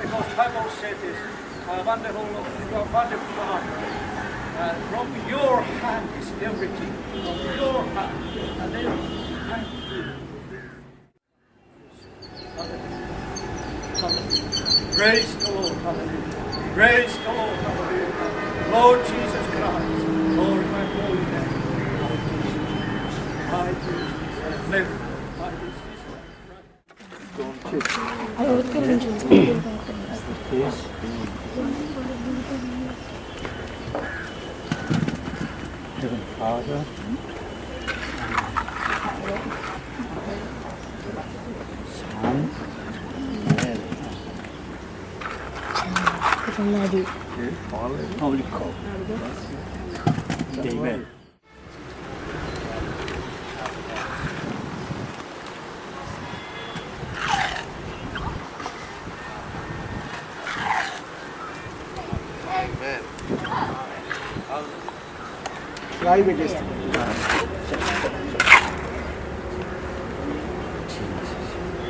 Because Bible said this, wonderful Father, from your hand is everything, from your hand, and then thank you. Praise the Lord, hallelujah. Praise the Lord, hallelujah. Lord Jesus Christ, Lord, my holy name. I do live. I do Heavenly Father, Son, Holy Ghost. Amen.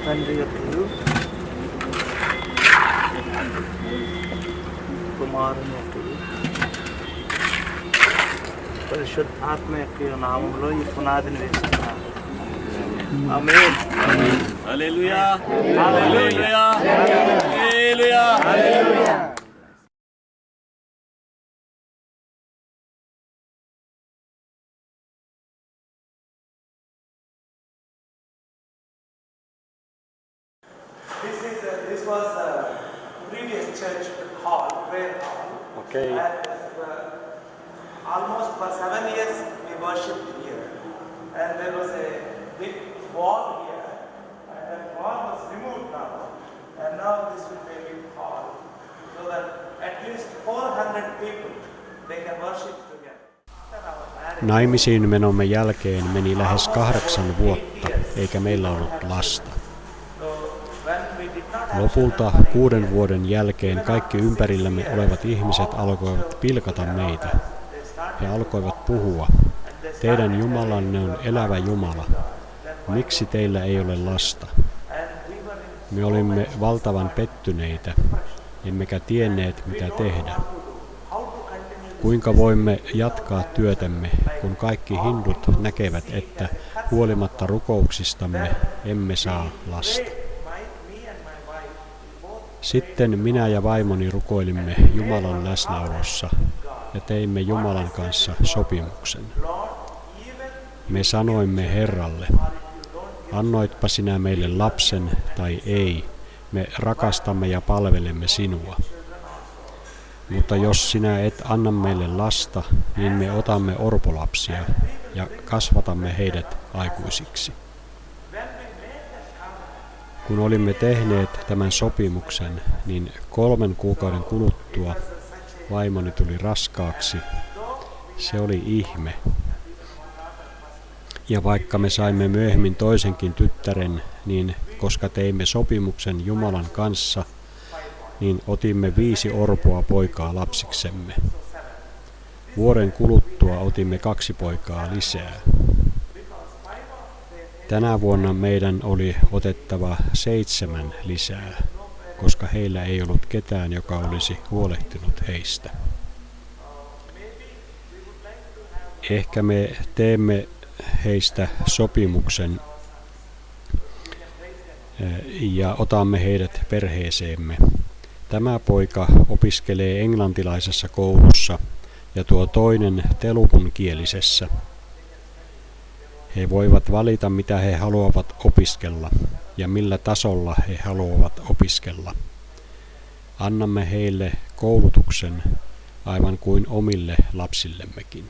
తండ్రి యొక్కయు కుమారుని యొక్కయు పరిశుద్ధాత్మ యొక్క నామంలో ఈ పునాదిని వేస్తున్నాను. ఆమేన్. హల్లెలూయా. హల్లెలూయా. హల్లెలూయా. హల్లెలూయా. This was the previous church hall, prayer hall. Okay. And almost for 7 years we worshipped here. And there was a big wall here. And that wall was removed now. And now this will be a big hall. So that at least 400 people, they can worship together. Naimisiin menomme jälkeen meni lähes 8 vuotta, eikä meillä ollut lasta. Lopulta 6 vuoden jälkeen kaikki ympärillämme olevat ihmiset alkoivat pilkata meitä. He alkoivat puhua, teidän Jumalanne on elävä Jumala. Miksi teillä ei ole lasta? Me olimme valtavan pettyneitä, emmekä tienneet mitä tehdä. Kuinka voimme jatkaa työtämme, kun kaikki hindut näkevät, että huolimatta rukouksistamme emme saa lasta? Sitten minä ja vaimoni rukoilimme Jumalan läsnäolossa ja teimme Jumalan kanssa sopimuksen. Me sanoimme Herralle, annoitpa sinä meille lapsen tai ei, me rakastamme ja palvelemme sinua. Mutta jos sinä et anna meille lasta, niin me otamme orpolapsia ja kasvatamme heidät aikuisiksi. Kun olimme tehneet tämän sopimuksen, niin 3 kuukauden kuluttua vaimoni tuli raskaaksi. Se oli ihme. Ja vaikka me saimme myöhemmin toisenkin tyttären, niin koska teimme sopimuksen Jumalan kanssa, niin otimme 5 orpoa poikaa lapsiksemme. Vuoden kuluttua otimme 2 poikaa lisää. Tänä vuonna meidän oli otettava 7 lisää, koska heillä ei ollut ketään, joka olisi huolehtinut heistä. Ehkä me teemme heistä sopimuksen ja otamme heidät perheeseemme. Tämä poika opiskelee englantilaisessa koulussa ja tuo toinen telugunkielisessä. He voivat valita, mitä he haluavat opiskella ja millä tasolla he haluavat opiskella. Annamme heille koulutuksen aivan kuin omille lapsillemmekin.